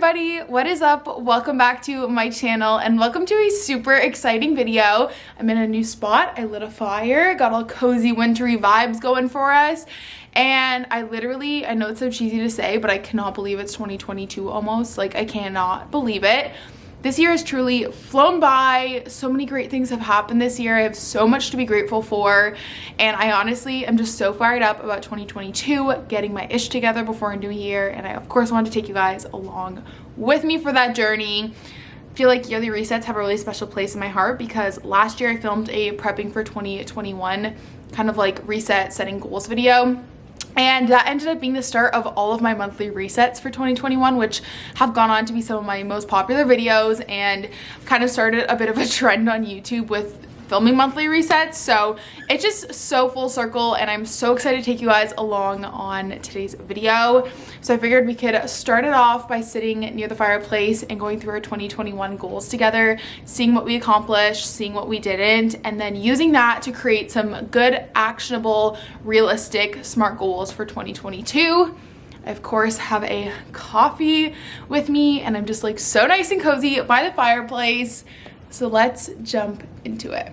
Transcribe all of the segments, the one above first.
everybody, what is up? Welcome back to my channel and welcome to a super exciting video. I'm in a new spot. I lit a fire, got all cozy wintry vibes going for us, and I know it's so cheesy to say, but I cannot believe it's 2022 almost. Like, I cannot believe it. This year has truly flown by. So many great things have happened this year. I have so much to be grateful for, and I honestly am just so fired up about 2022, getting my ish together before a new year, and I of course want to take you guys along with me for that journey. I feel like yearly resets have a really special place in my heart because last year I filmed a prepping for 2021 kind of like reset setting goals video. And that ended up being the start of all of my monthly resets for 2021, which have gone on to be some of my most popular videos and kind of started a bit of a trend on YouTube with filming monthly resets. So it's just so full circle, and I'm so excited to take you guys along on today's video. So I figured we could start it off by sitting near the fireplace and going through our 2021 goals together, seeing what we accomplished, seeing what we didn't, and then using that to create some good, actionable, realistic, smart goals for 2022. I of course have a coffee with me, and I'm just like so nice and cozy by the fireplace. So let's jump into it.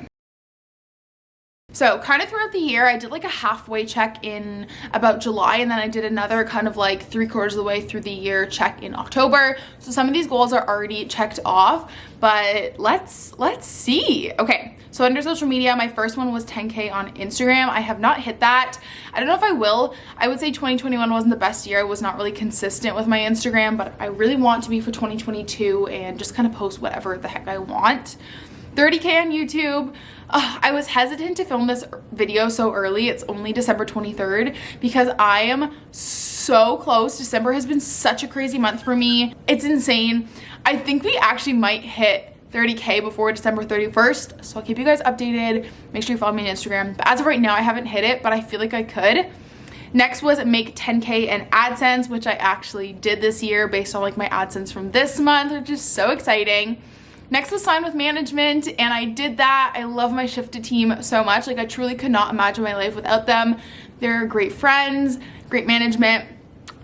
So kind of throughout the year, I did like a halfway check in about July, and then I did another kind of like 3/4 of the way through the year check in October. So some of these goals are already checked off, but let's see. Okay, so under social media, my first one was 10K on Instagram. I have not hit that. I don't know if I will. I would say 2021 wasn't the best year. I was not really consistent with my Instagram, but I really want to be for 2022 and just kind of post whatever the heck I want. 30K on YouTube. I was hesitant to film this video so early. It's only December 23rd because I am so close. December has been such a crazy month for me. It's insane. I think we actually might hit 30K before December 31st. So I'll keep you guys updated. Make sure you follow me on Instagram. But as of right now, I haven't hit it, but I feel like I could. Next was make 10K in AdSense, which I actually did this year based on like my AdSense from this month, which is so exciting. Next was sign with management, and I did that. I love my Shifted team so much. Like, I truly could not imagine my life without them. They're great friends, great management.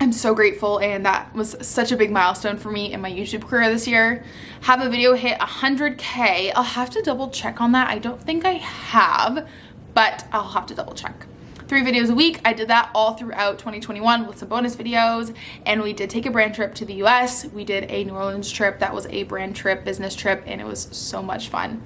I'm so grateful, and that was such a big milestone for me in my YouTube career this year. Have a video hit 100K. I'll have to double check on that. I don't think I have, but I'll have to double check. 3 videos a week. I did that all throughout 2021 with some bonus videos, and we did take a brand trip to the US. We did a New Orleans trip. That was a brand trip, business trip, and it was so much fun.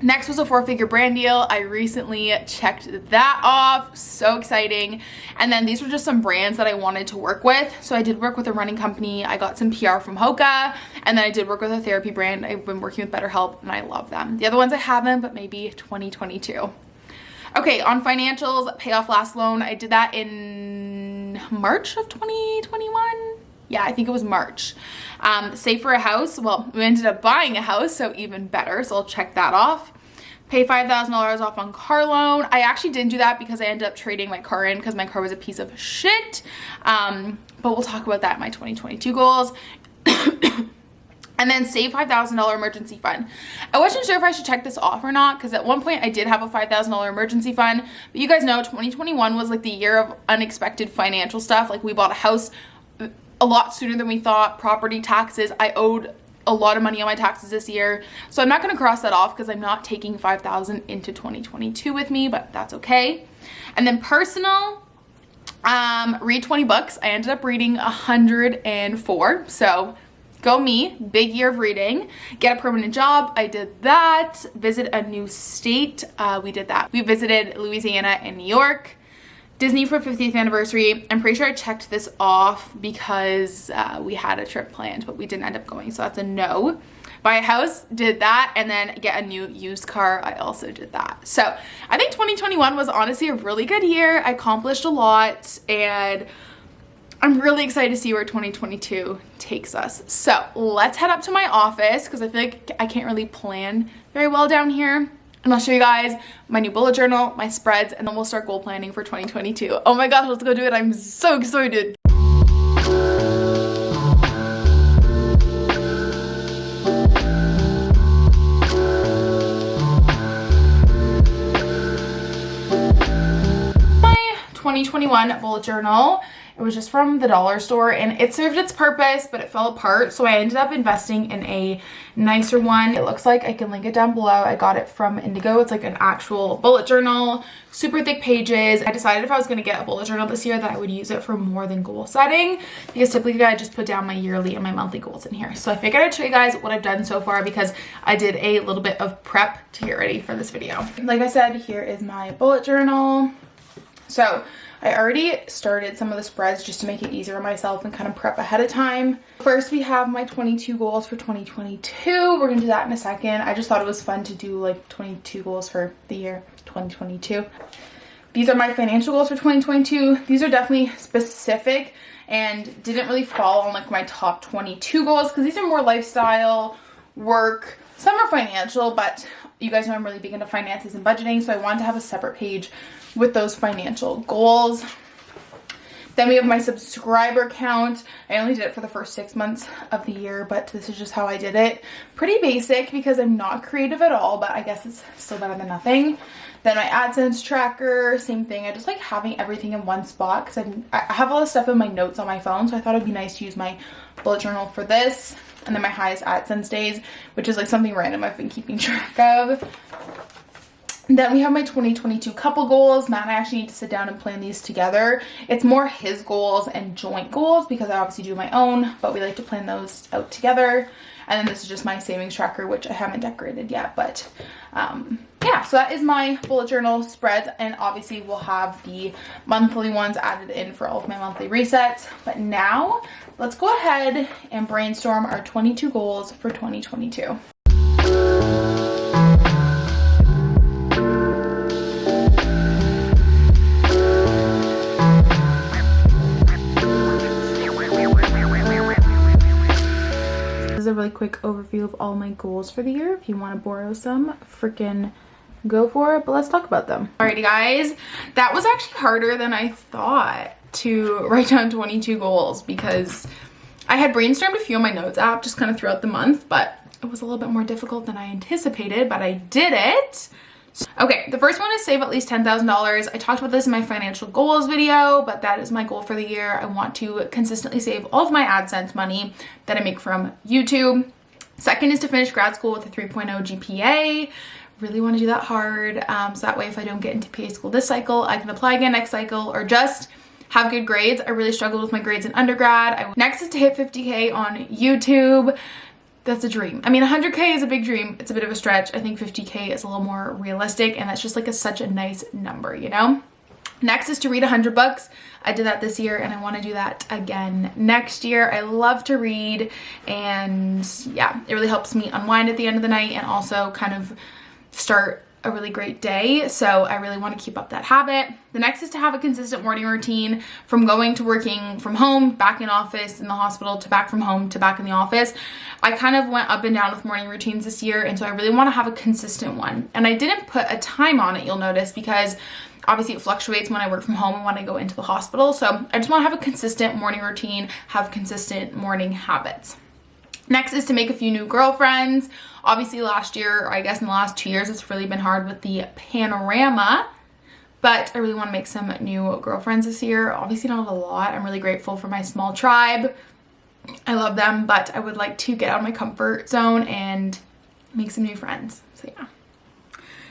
Next was a 4-figure brand deal. I recently checked that off. So exciting. And then these were just some brands that I wanted to work with. So I did work with a running company. I got some PR from Hoka, and then I did work with a therapy brand. I've been working with BetterHelp, and I love them. The other ones I haven't, but maybe 2022. Okay, on financials, pay off last loan. I did that in March of 2021. Yeah, I think it was March. Save for a house. Well, we ended up buying a house, so even better. So I'll check that off. Pay $5,000 off on car loan. I actually didn't do that because I ended up trading my car in because my car was a piece of shit. But we'll talk about that in my 2022 goals. And then save $5,000 emergency fund. I wasn't sure if I should check this off or not because at one point I did have a $5,000 emergency fund, but you guys know 2021 was like the year of unexpected financial stuff. Like, we bought a house a lot sooner than we thought. Property taxes, I owed a lot of money on my taxes this year, so I'm not going to cross that off because I'm not taking $5,000 into 2022 with me, but that's okay. And then personal, read 20 books. I ended up reading 104, so go me. Big year of reading. Get a permanent job. I did that. Visit a new state. We did that. We visited Louisiana and New York. Disney for 50th anniversary. I'm pretty sure I checked this off because we had a trip planned, but we didn't end up going, so that's a no. Buy a house, did that, and then get a new used car. I also did that. So I think 2021 was honestly a really good year. I accomplished a lot, and I'm really excited to see where 2022 takes us. So let's head up to my office because I feel like I can't really plan very well down here. And I'll show you guys my new bullet journal, my spreads, and then we'll start goal planning for 2022. Oh my gosh, let's go do it. I'm so excited. My 2021 bullet journal. It was just from the dollar store and it served its purpose, but it fell apart. So I ended up investing in a nicer one. It looks like, I can link it down below. I got it from Indigo. It's like an actual bullet journal, super thick pages. I decided if I was going to get a bullet journal this year that I would use it for more than goal setting, because typically I just put down my yearly and my monthly goals in here. So I figured I'd show you guys what I've done so far, because I did a little bit of prep to get ready for this video. Like I said, here is my bullet journal. So I already started some of the spreads just to make it easier on myself and kind of prep ahead of time. First, we have my 22 goals for 2022. We're gonna do that in a second. I just thought it was fun to do like 22 goals for the year 2022. These are my financial goals for 2022. These are definitely specific and didn't really fall on like my top 22 goals, because these are more lifestyle, work, some are financial, but you guys know I'm really big into finances and budgeting, so I wanted to have a separate page with those financial goals. Then we have my subscriber count. I only did it for the first 6 months of the year, but this is just how I did it. Pretty basic because I'm not creative at all, but I guess it's still better than nothing. Then my AdSense tracker, same thing. I just like having everything in one spot because I have all this stuff in my notes on my phone, so I thought it'd be nice to use my bullet journal for this. And then my highest AdSense days, which is like something random I've been keeping track of. Then we have my 2022 couple goals. Matt and I actually need to sit down and plan these together. It's more his goals and joint goals because I obviously do my own, but we like to plan those out together. And then this is just my savings tracker, which I haven't decorated yet, but yeah, so that is my bullet journal spreads, and obviously we'll have the monthly ones added in for all of my monthly resets. But now let's go ahead and brainstorm our 22 goals for 2022. A really quick overview of all my goals for the year. If you want to borrow some, freaking go for it, but let's talk about them. Alrighty guys, that was actually harder than I thought to write down 22 goals, because I had brainstormed a few on my notes app just kind of throughout the month, but it was a little bit more difficult than I anticipated, but I did it. Okay, the first one is save at least $10,000. I talked about this in my financial goals video, but that is my goal for the year. I want to consistently save all of my AdSense money that I make from YouTube. Second is to finish grad school with a 3.0 GPA. Really want to do that hard, so that way if I don't get into PA school this cycle, I can apply again next cycle, or just have good grades. I really struggled with my grades in undergrad. Next is to hit 50K on YouTube. That's a dream. I mean, 100K is a big dream. It's a bit of a stretch. I think 50K is a little more realistic, and that's just like such a nice number, you know? Next is to read 100 books. I did that this year and I want to do that again next year. I love to read, and yeah, it really helps me unwind at the end of the night and also kind of start a really great day. So I really want to keep up that habit. The next is to have a consistent morning routine, from going to working from home, back in office, in the hospital, to back from home to back in the office. I kind of went up and down with morning routines this year, and so I really want to have a consistent one. And I didn't put a time on it, you'll notice, because obviously it fluctuates when I work from home and when I go into the hospital. So I just want to have a consistent morning routine, have consistent morning habits. Next is to make a few new girlfriends. Obviously last year, or I guess in the last 2 years, it's really been hard with the panorama, but I really want to make some new girlfriends this year. Obviously not a lot. I'm really grateful for my small tribe. I love them, but I would like to get out of my comfort zone and make some new friends. So yeah.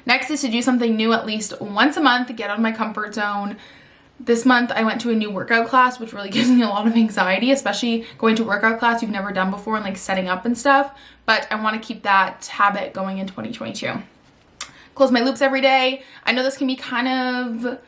Next is to do something new at least once a month, get out of my comfort zone. This month I went to a new workout class, which really gives me a lot of anxiety, especially going to a workout class you've never done before and like setting up and stuff. But I want to keep that habit going in 2022. Close my loops every day. I know this can be kind of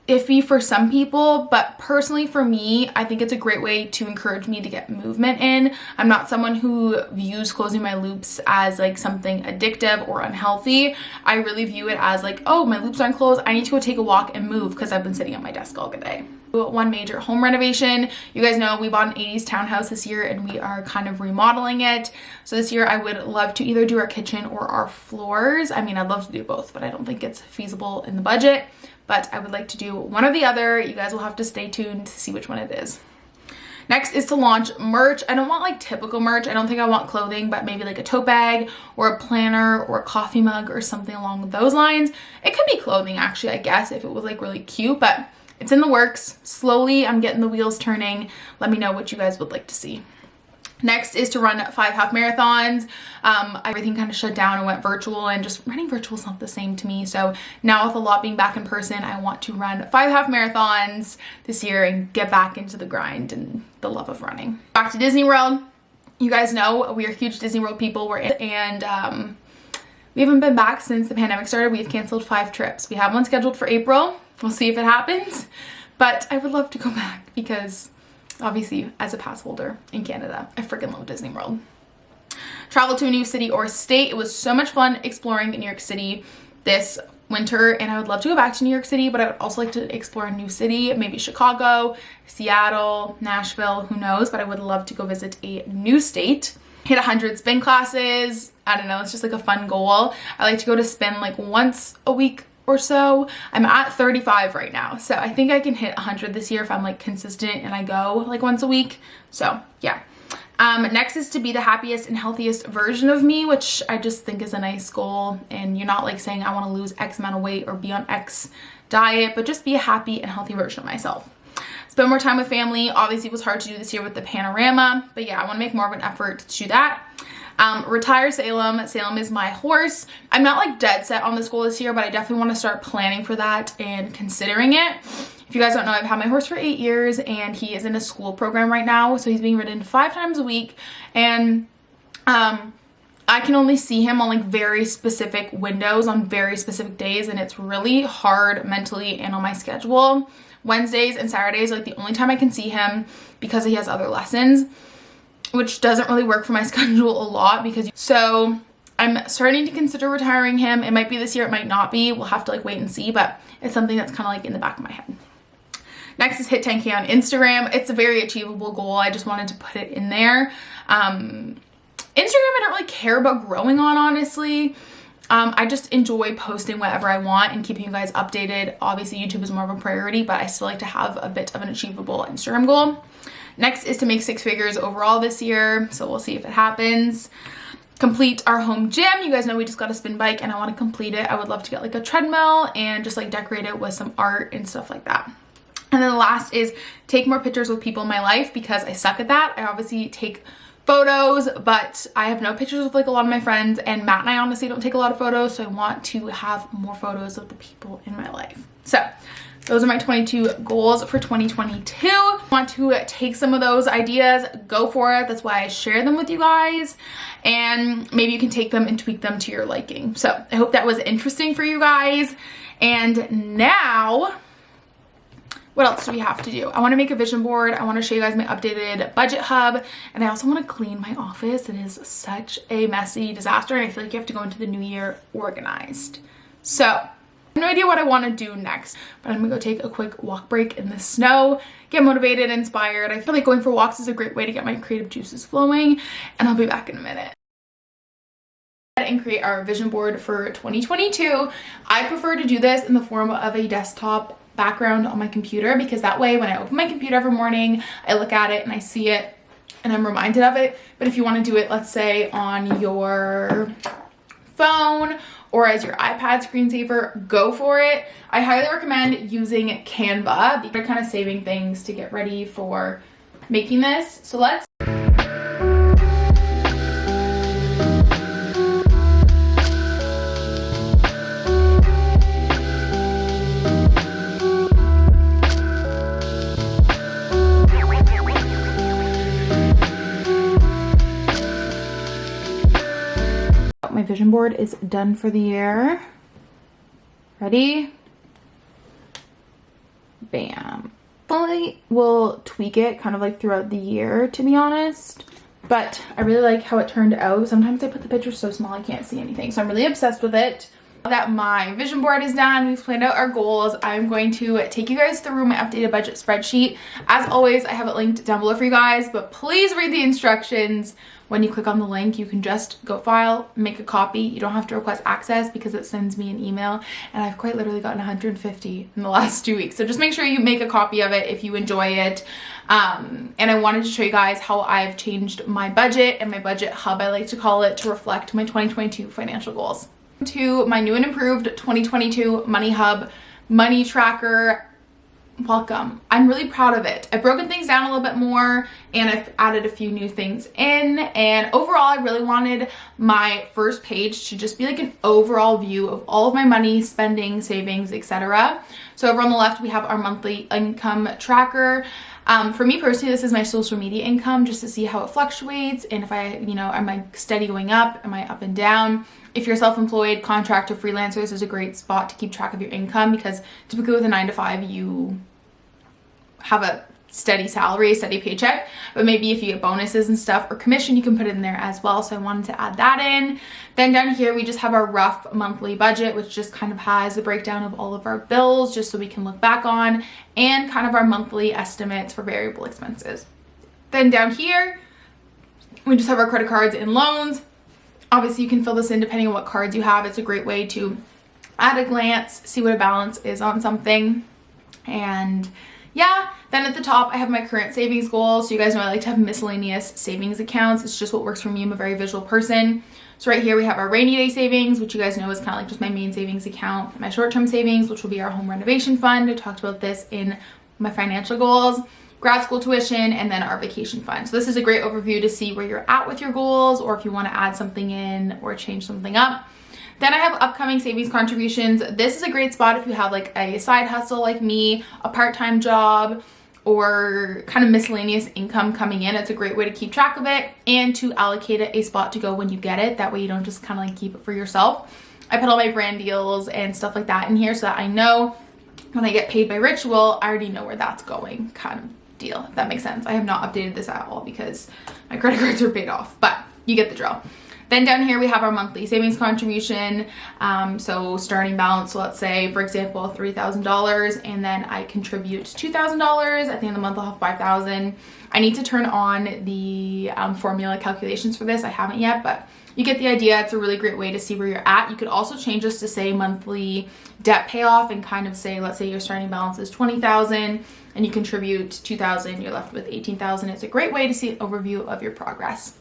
iffy for some people, but personally for me, I think it's a great way to encourage me to get movement in. I'm not someone who views closing my loops as like something addictive or unhealthy. I really view it as like, oh, my loops aren't closed, I need to go take a walk and move because I've been sitting at my desk all day. One major home renovation. You guys know we bought an 80s townhouse this year and we are kind of remodeling it. So this year I would love to either do our kitchen or our floors. I mean, I'd love to do both, but I don't think it's feasible in the budget. But I would like to do one or the other. You guys will have to stay tuned to see which one it is. Next is to launch merch. I don't want like typical merch. I don't think I want clothing, but maybe like a tote bag or a planner or a coffee mug or something along those lines. It could be clothing actually, I guess, if it was like really cute, but it's in the works. Slowly, I'm getting the wheels turning. Let me know what you guys would like to see. Next is to run 5 half marathons. Everything kind of shut down and went virtual, and just running virtual is not the same to me. So now with a lot being back in person, I want to run 5 half marathons this year and get back into the grind and the love of running. Back to Disney World. You guys know we are huge Disney World people. And we haven't been back since the pandemic started. We've canceled 5 trips. We have one scheduled for April. We'll see if it happens. But I would love to go back because obviously, as a pass holder in Canada, I freaking love Disney World. Travel to a new city or state. It was so much fun exploring New York City this winter, and I would love to go back to New York City, but I would also like to explore a new city, maybe Chicago, Seattle, Nashville, who knows, but I would love to go visit a new state. Hit 100 spin classes. I don't know, it's just like a fun goal. I like to go to spin like once a week or so. I'm at 35 right now, so I think I can hit 100 this year if I'm like consistent and I go like once a week. So yeah. Next is to be the happiest and healthiest version of me, which I just think is a nice goal. And you're not like saying I want to lose X amount of weight or be on X diet, but just be a happy and healthy version of myself. Spend more time with family. Obviously it was hard to do this year with the panorama, but yeah, I want to make more of an effort to do that. Retire Salem. Salem is my horse. I'm not like dead set on this goal this year, but I definitely want to start planning for that and considering it. If you guys don't know, I've had my horse for 8 years and he is in a school program right now. So he's being ridden 5 times a week, and I can only see him on like very specific windows on very specific days, and it's really hard mentally and on my schedule. Wednesdays and Saturdays are like the only time I can see him because he has other lessons, which doesn't really work for my schedule a lot. So I'm starting to consider retiring him. It might be this year, it might not be. We'll have to like wait and see, but it's something that's kind of like in the back of my head. Next is hit 10K on Instagram. It's a very achievable goal. I just wanted to put it in there. Instagram, I don't really care about growing on, honestly. I just enjoy posting whatever I want and keeping you guys updated. Obviously, YouTube is more of a priority, but I still like to have a bit of an achievable Instagram goal. Next is to make 6 figures overall this year, so we'll see if it happens. Complete our home gym. You guys know we just got a spin bike and I want to complete it. I would love to get like a treadmill and just like decorate it with some art and stuff like that. And then the last is take more pictures with people in my life because I suck at that. I obviously take photos, but I have no pictures with like a lot of my friends, and Matt and I honestly don't take a lot of photos, so I want to have more photos of the people in my life. So those are my 22 goals for 2022. I want to take some of those ideas, go for it. That's why I share them with you guys, and maybe you can take them and tweak them to your liking. So I hope that was interesting for you guys. And now, what else do we have to do? I want to make a vision board. I want to show you guys my updated budget hub, and I also want to clean my office. It is such a messy disaster, and I feel like you have to go into the new year organized. So I have no idea what I want to do next, but I'm gonna go take a quick walk break in the snow, get motivated, inspired. I feel like going for walks is a great way to get my creative juices flowing, and I'll be back in a minute. And create our vision board for 2022. I prefer to do this in the form of a desktop background on my computer, because that way when I open my computer every morning, I look at it and I see it and I'm reminded of it. But if you want to do it, let's say on your phone or as your iPad screensaver, go for it. I highly recommend using Canva. They're kind of saving things to get ready for making this. So let's my vision board is done for the year. Ready? Bam. Probably will tweak it kind of like throughout the year, to be honest, but I really like how it turned out. Sometimes I put the picture so small I can't see anything, so I'm really obsessed with it. Now that my vision board is done, we've planned out our goals, I'm going to take you guys through my updated budget spreadsheet. As always, I have it linked down below for you guys, but please read the instructions. When you click on the link, you can just go file, make a copy. You don't have to request access because it sends me an email, and I've quite literally gotten 150 in the last 2 weeks. So just make sure you make a copy of it if you enjoy it. And I wanted to show you guys how I've changed my budget and my budget hub, I like to call it, to reflect my 2022 financial goals. To my new and improved 2022 money hub, money tracker, welcome. I'm really proud of it. I've broken things down a little bit more and I've added a few new things in, and overall I really wanted my first page to just be like an overall view of all of my money, spending, savings, etc. So over on the left we have our monthly income tracker. For me personally, this is my social media income, just to see how it fluctuates and if I, am I steady going up, am I up and down. If you're self-employed, contractor, freelancer, this is a great spot to keep track of your income, because typically with a 9-to-5 you have a steady salary, a steady paycheck, but maybe if you get bonuses and stuff or commission, you can put it in there as well. So I wanted to add that in. Then down here we just have our rough monthly budget, which just kind of has the breakdown of all of our bills, just so we can look back on, and kind of our monthly estimates for variable expenses. Then down here we just have our credit cards and loans. Obviously you can fill this in depending on what cards you have. It's a great way to at a glance see what a balance is on something. And yeah, then at the top I have my current savings goals. So you guys know I like to have miscellaneous savings accounts. It's just what works for me. I'm a very visual person. So right here we have our rainy day savings, which you guys know is kind of like just my main savings account. My short-term savings, which will be our home renovation fund. I talked about this in my financial goals. Grad school tuition, and then our vacation fund. So this is a great overview to see where you're at with your goals, or if you want to add something in or change something up. Then I have upcoming savings contributions. This is a great spot if you have like a side hustle like me, a part-time job, or kind of miscellaneous income coming in. It's a great way to keep track of it and to allocate it a spot to go when you get it. That way you don't just kind of like keep it for yourself. I put all my brand deals and stuff like that in here so that I know when I get paid by Ritual, I already know where that's going, kind of deal, if that makes sense. I have not updated this at all because my credit cards are paid off, but you get the drill. Then down here we have our monthly savings contribution. So starting balance, so let's say for example $3,000, and then I contribute $2,000. At the end of the month I'll have $5,000. I need to turn on the formula calculations for this. I haven't yet, but you get the idea. It's a really great way to see where you're at. You could also change this to say monthly debt payoff and kind of say, let's say your starting balance is $20,000 and you contribute $2,000, you're left with $18,000. It's a great way to see an overview of your progress.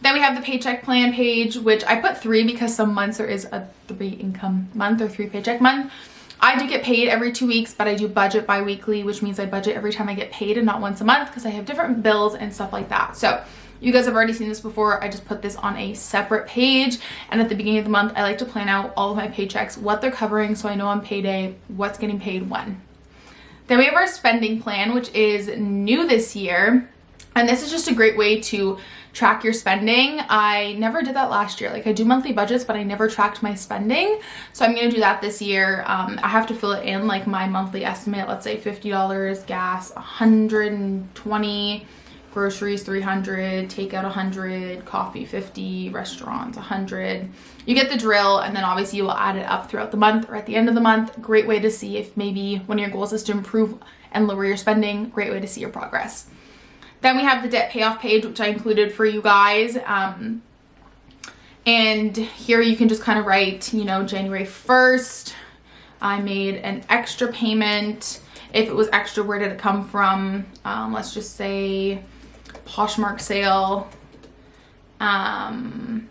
Then we have the paycheck plan page, which I put 3 because some months there is a 3 income month or 3 paycheck month. I do get paid every 2 weeks, but I do budget bi-weekly, which means I budget every time I get paid and not once a month, because I have different bills and stuff like that. So you guys have already seen this before. I just put this on a separate page, and at the beginning of the month I like to plan out all of my paychecks, what they're covering, so I know on payday what's getting paid when. Then we have our spending plan, which is new this year, and this is just a great way to track your spending. I never did that last year. Like, I do monthly budgets, but I never tracked my spending, so I'm gonna do that this year. I have to fill it in, like my monthly estimate, let's say $50, gas $120, groceries $300, takeout $100, coffee $50, restaurants $100. You get the drill, and then obviously you will add it up throughout the month or at the end of the month. Great way to see if maybe one of your goals is to improve and lower your spending. Great way to see your progress. Then we have the debt payoff page, which I included for you guys. And here you can just kind of write, January 1st, I made an extra payment. If it was extra, where did it come from? Let's just say Poshmark sale. Oh,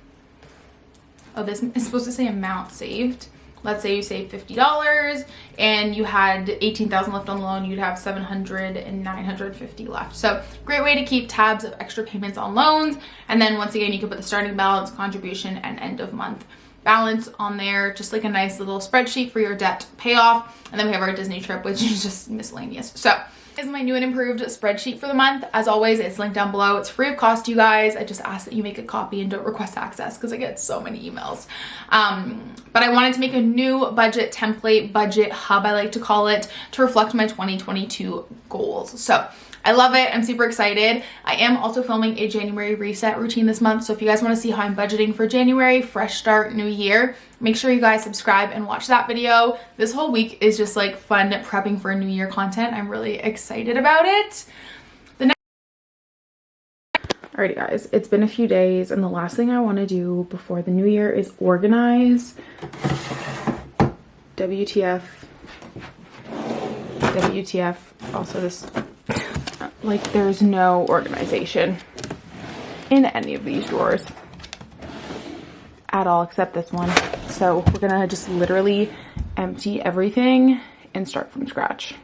this is supposed to say amount saved. Let's say you saved $50 and you had $18,000 left on the loan, you'd have $700 and $950 left. So great way to keep tabs of extra payments on loans. And then once again, you can put the starting balance, contribution, and end of month balance on there, just like a nice little spreadsheet for your debt payoff. And then we have our Disney trip, which is just miscellaneous. So this is my new and improved spreadsheet for the month. As always, it's linked down below. It's free of cost to you guys. I just ask that you make a copy and don't request access because I get so many emails. But I wanted to make a new budget template, budget hub I like to call it, to reflect my 2022 goals. So I love it. I'm super excited. I am also filming a January reset routine this month. So if you guys want to see how I'm budgeting for January, fresh start, new year, make sure you guys subscribe and watch that video. This whole week is just like fun prepping for new year content. I'm really excited about it. Alrighty guys, it's been a few days, and the last thing I want to do before the new year is organize. WTF. Also this, like, there's no organization in any of these drawers at all except this one. So we're gonna just literally empty everything and start from scratch.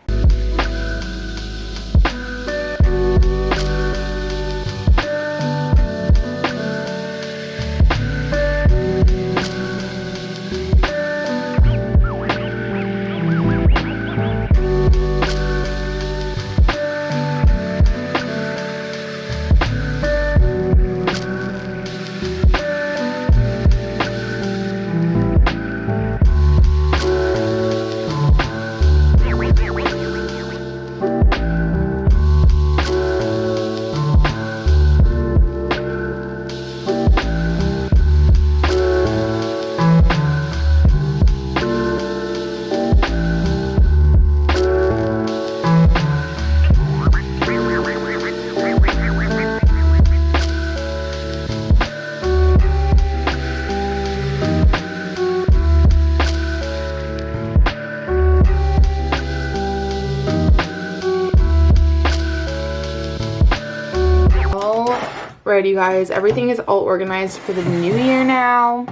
Alright, you guys, everything is all organized for the new year now.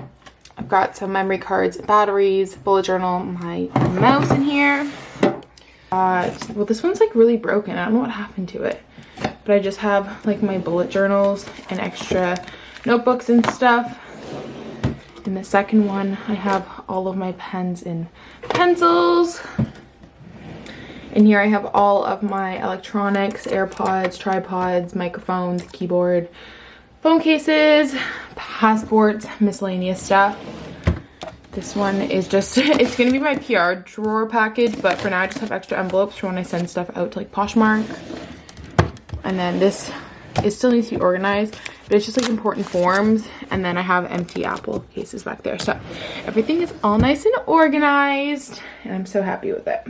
I've got some memory cards, batteries, bullet journal, my mouse in here. Well, this one's like really broken. I don't know what happened to it, but I just have like my bullet journals and extra notebooks and stuff. In the second one, I have all of my pens and pencils. In here I have all of my electronics, AirPods, tripods, microphones, keyboard, phone cases, passports, miscellaneous stuff. This one is just, it's gonna be my PR drawer package, but for now I just have extra envelopes for when I send stuff out to like Poshmark. And then this, it still needs to be organized, but it's just like important forms. And then I have empty Apple cases back there. So everything is all nice and organized and I'm so happy with it.